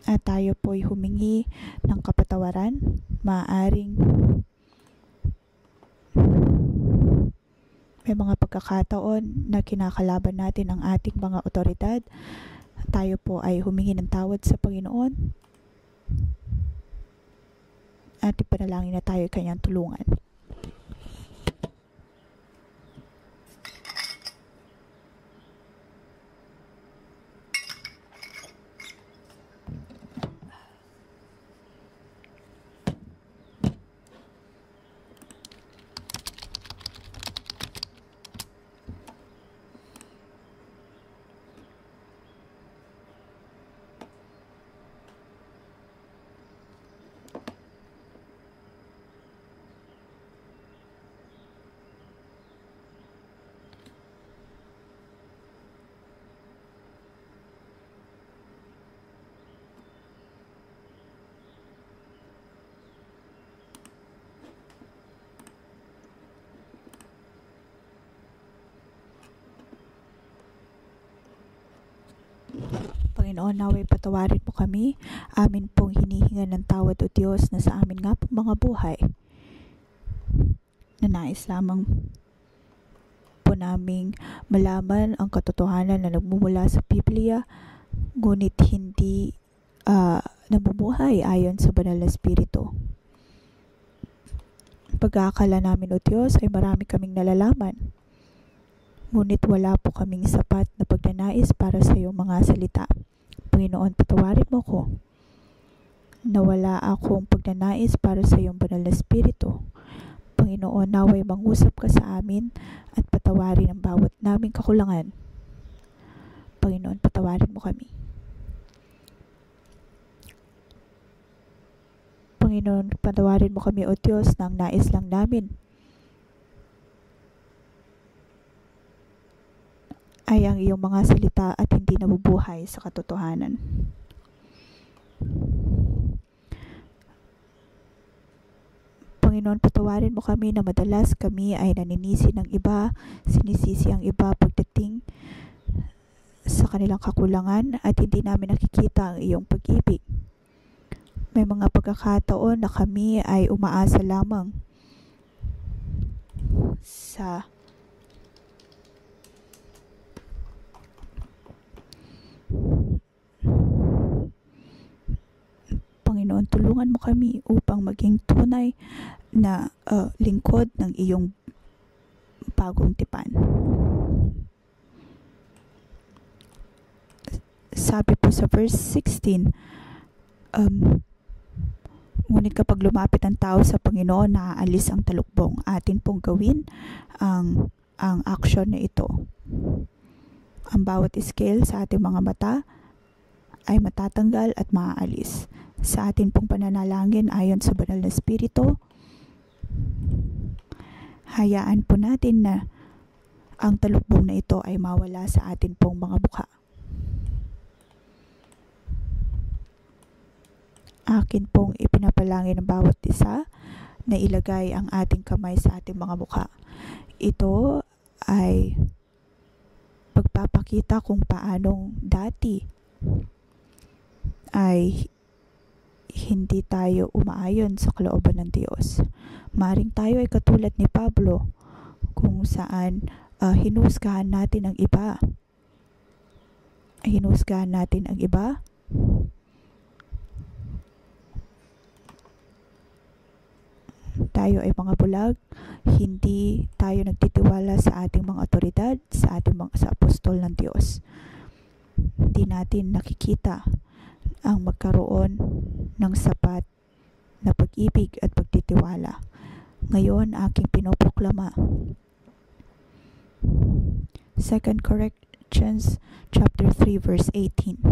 At tayo po ay humingi ng kapatawaran. Maaaring may mga pagkakataon na kinakalaban natin ang ating mga otoridad. Tayo po ay humingi ng tawad sa Panginoon. At ipanalangin na tayo kanyang tulungan. Panginoon, naway patawarin mo kami. Amin pong hinihinga ng tawad o Diyos na sa amin nga pong mga buhay na nais lamang po naming malaman ang katotohanan na nagmumula sa Biblia, ngunit hindi namumuhay ayon sa banal na Espiritu. Pag-aakala namin o Diyos ay marami kaming nalalaman, ngunit wala po kaming sapat na pagnanais para sa iyong mga salita. Panginoon, patawarin mo ko na wala akong pagnanais para sa iyong banal na Espiritu. Panginoon, naway mangusap ka sa amin at patawarin ang bawat naming kakulangan. Panginoon, patawarin mo kami. Panginoon, patawarin mo kami o Diyos na ang nais lang namin ay ang iyong mga salita at hindi nabubuhay sa katotohanan. Panginoon, patawarin mo kami na madalas kami ay naninisi ng iba, sinisisi ang iba pagdating sa kanilang kakulangan at hindi namin nakikita ang iyong pag-ibig. May mga pagkakataon na kami ay umaasa lamang sa Panginoon, tulungan mo kami upang maging tunay na lingkod ng iyong bagong tipan. Sabi po sa verse 16, ngunit kapag lumapit ang tao sa Panginoon, naaalis ang talukbong. Atin pong gawin ang action na ito. Ang bawat scale sa ating mga mata ay matatanggal at maaalis. Sa atin pong pananalangin ayon sa banal na Espiritu, hayaan po natin na ang talukbong na ito ay mawala sa atin pong mga mukha. Akin pong ipinapalangin ng bawat isa na ilagay ang ating kamay sa ating mga mukha. Ito ay pagpapakita kung paanong dati ay hindi tayo umaayon sa kalooban ng Diyos. Maring tayo ay katulad ni Pablo kung saan hinusgahan natin ang iba. Tayo ay mga bulag, hindi tayo nagtitiwala sa ating mga otoridad, sa apostol ng Diyos. Hindi natin nakikita ang magkaroon ng sapat na pag-ibig at pagtitiwala. Ngayon, aking pinoproklama. 2 Corinthians chapter 3 verse 18.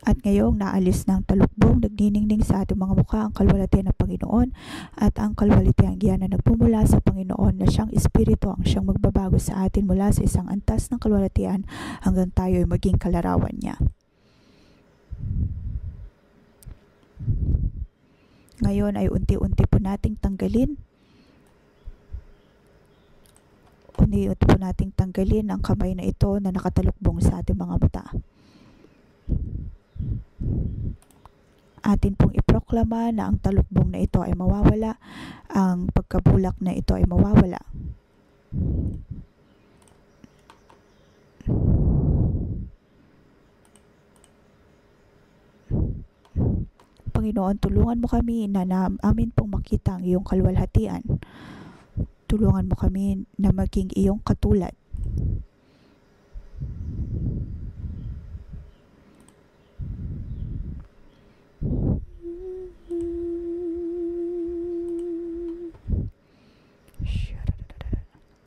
At ngayong naalis ng talukbong, nagniningning sa ating mga mukha ang kalwalhatian ng Panginoon at ang kalwalhatian na nagmumula sa Panginoon na siyang Espiritu ang siyang magbabago sa atin mula sa isang antas ng kalwalhatian hanggang tayo ay maging kalarawan niya. Ngayon ay unti-unti po nating tanggalin ang kamay na ito na nakatalukbong sa ating mga mata. Atin pong iproklama na ang talukbong na ito ay mawawala, ang pagkabulak na ito ay mawawala. Panginoon, tulungan mo kami na amin pong makita ang iyong kalwalhatian. Tulungan mo kami na maging iyong katulad.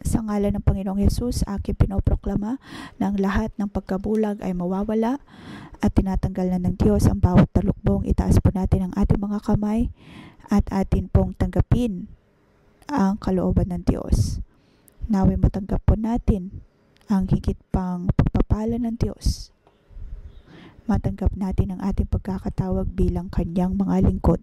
Sa ngalan ng Panginoong Hesus, aking pinoproklama na ang lahat ng pagkabulag ay mawawala at tinatanggal na ng Diyos ang bawat talukbong. Itaas po natin ang ating mga kamay at atin pong tanggapin ang kalooban ng Diyos. Naway matanggap po natin ang higit pang pagpapala ng Diyos. Matanggap natin ang ating pagkakatawag bilang kanyang mga lingkod.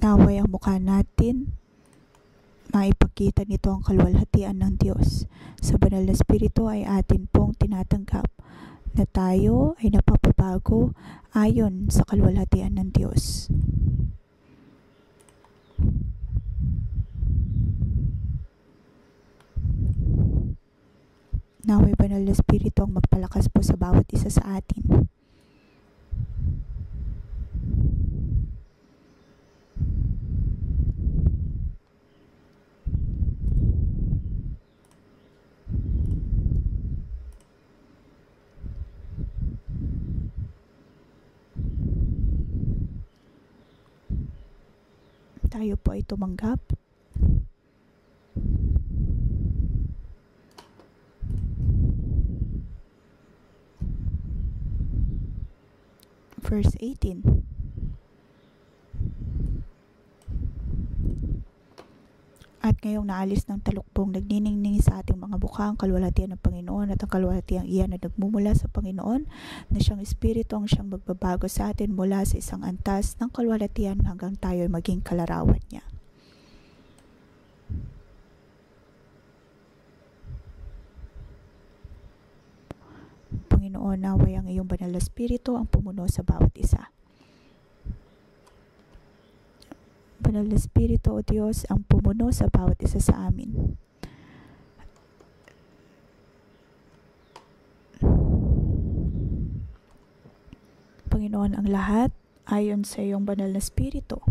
Naway ang mukha natin maipakita nito ang kaluwalhatian ng Diyos. Sa banal na Espiritu ay atin pong tinatanggap na tayo ay napapabago ayon sa kaluwalhatian ng Diyos. Naway banal na Espiritu ang magpalakas po sa bawat isa sa atin. Tayo po ay tumanggap. Verse 18. At ngayong naalis ng talukbong, nagniningning sa ating mga mukha ang kaluwalhatian ng Panginoon at ang kaluwalhatiang iyan na nagmumula sa Panginoon na siyang Espiritu ang siyang magbabago sa atin mula sa isang antas ng kaluwalhatian hanggang tayo ay maging kalarawan niya. Panginoon, naway ang iyong banal na Espiritu ang pumuno sa bawat isa. Banal na Espiritu, O Diyos, ang pumuno sa bawat isa sa amin. Panginoon, ang lahat ayon sa iyong banal na Espiritu.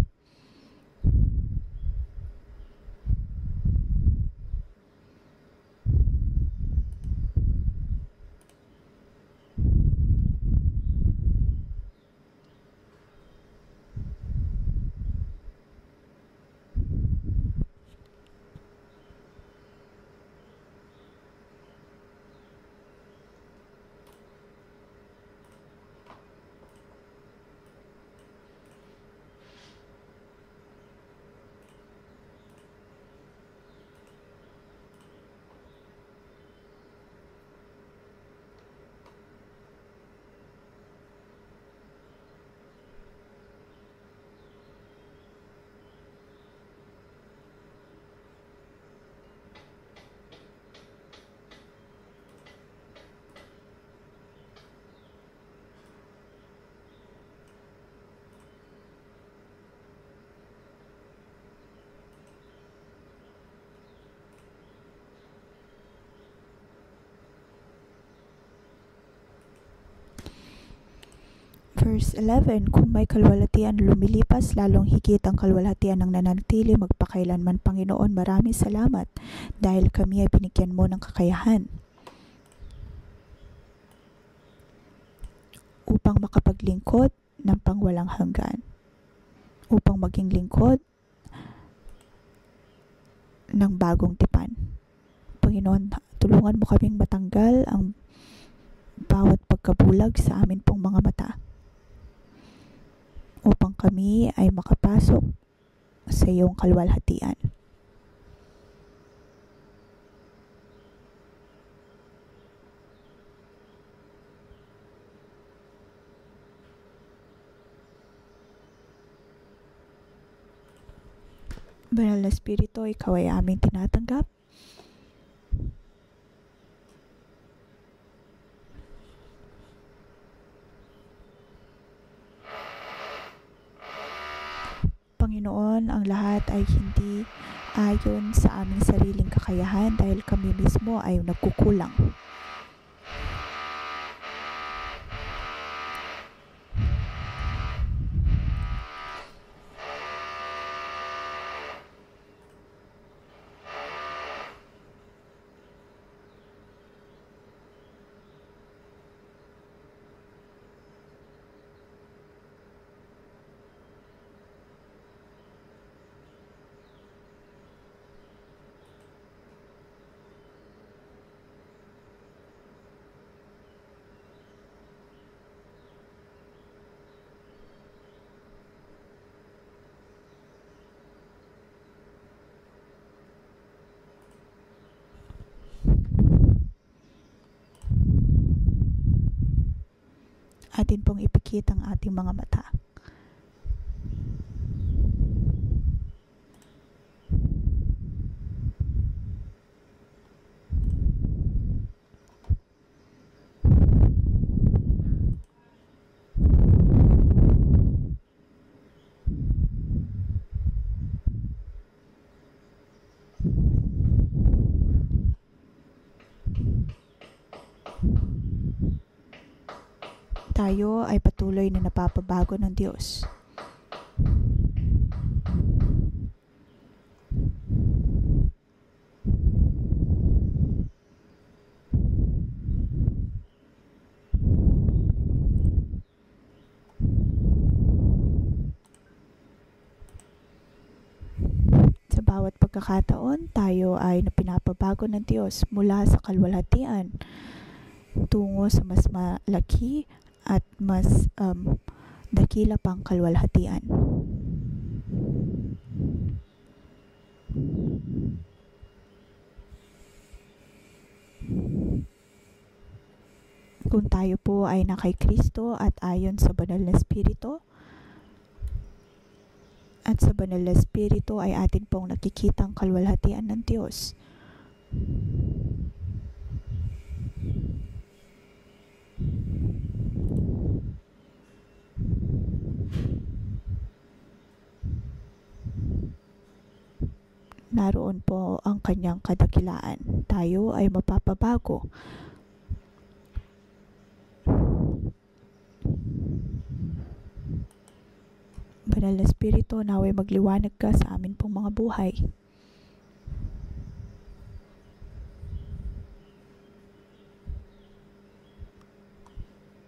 Verse 11, kung may kaluwalhatian lumilipas, lalong higit ang kaluwalhatian ng nananatili magpakailanman. Panginoon, maraming salamat dahil kami ay binigyan mo ng kakayahan upang makapaglingkod ng pangwalang hanggan, upang maging lingkod ng bagong tipan. Panginoon, tulungan mo kaming matanggal ang bawat pagkabulag sa amin pong mga mata, upang kami ay makapasok sa iyong kaluwalhatian. Banal na Espiritu, ikaw ay aming tinatanggap. Panginoon, ang lahat ay hindi ayon sa aming sariling kakayahan dahil kami mismo ay nagkukulang. Atin pong ipikit ang ating mga mata. tayo ay patuloy na napapabago ng Diyos. Sa bawat pagkakataon, tayo ay pinapabago ng Diyos mula sa kalwalhatian tungo sa mas malaki at mas dakila pang kalwalhatian. Kung tayo po ay na kay Kristo at ayon sa banal na Espiritu, at sa banal na Espiritu ay atin pong nakikitang kalwalhatian ng Diyos. Naroon po ang kanyang kadakilaan. Tayo ay mapapabago. Banal na Espiritu, naway magliwanag ka sa amin pong mga buhay.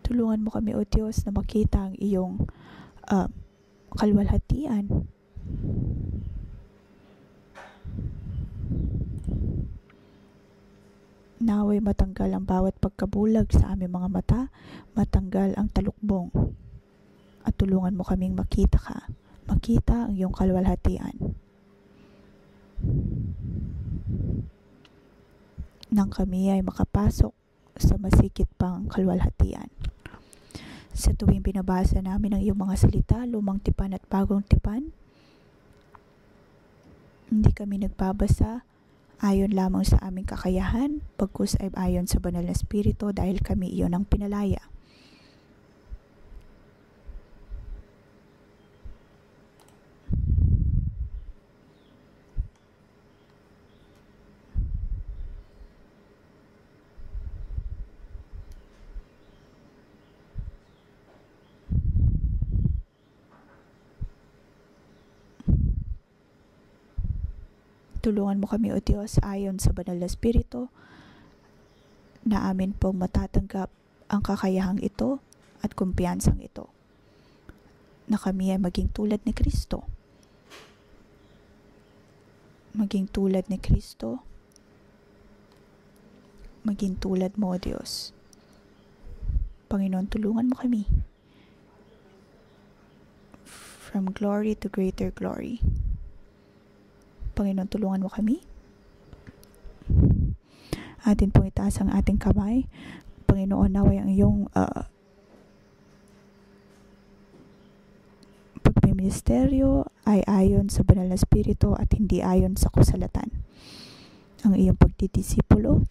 Tulungan mo kami, O Diyos, na makita ang iyong kalwalhatian. Naway matanggal ang bawat pagkabulag sa aming mga mata, matanggal ang talukbong. At tulungan mo kaming makita ang iyong kalwalhatian. Nang kami ay makapasok sa masikip pang kalwalhatian. Sa tuwing binabasa namin ang iyong mga salita, lumang tipan at bagong tipan, hindi kami nagbabasa ayon lamang sa aming kakayahan, pagkus ay ayon sa banal na Espiritu dahil kami iyon ang pinalaya. Tulungan mo kami, O Diyos, ayon sa banal na Espiritu, na amin pong matatanggap ang kakayahang ito at kumpiyansang ito, na kami ay maging tulad ni Kristo. Maging tulad ni Kristo. Maging tulad mo, O Diyos. Panginoon, tulungan mo kami. From glory to greater glory. Panginoon, tulungan mo kami. Atin pong itaas ang ating kamay. Panginoon, naway ang iyong pagmiministeryo ay ayon sa banal na Espiritu at hindi ayon sa kasalatan. Ang iyong pagdidisipulo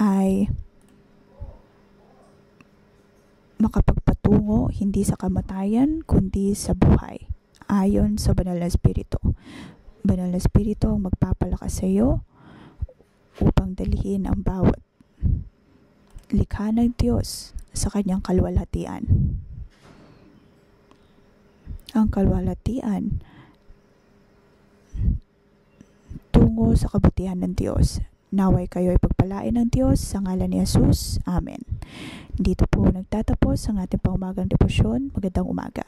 ay makapagpatungo hindi sa kamatayan kundi sa buhay ayon sa banal na Espiritu. Banal na Espiritu ang magpapalakas sa iyo upang dalhin ang bawat likha ng Diyos sa kanyang kalwalhatian. Ang kalwalhatian tungo sa kabutihan ng Diyos. Naway kayo ay pagpalain ng Diyos sa ngalan ni Jesus. Amen. Dito po nagtatapos ang ating pangumagang debosyon. Magandang umaga.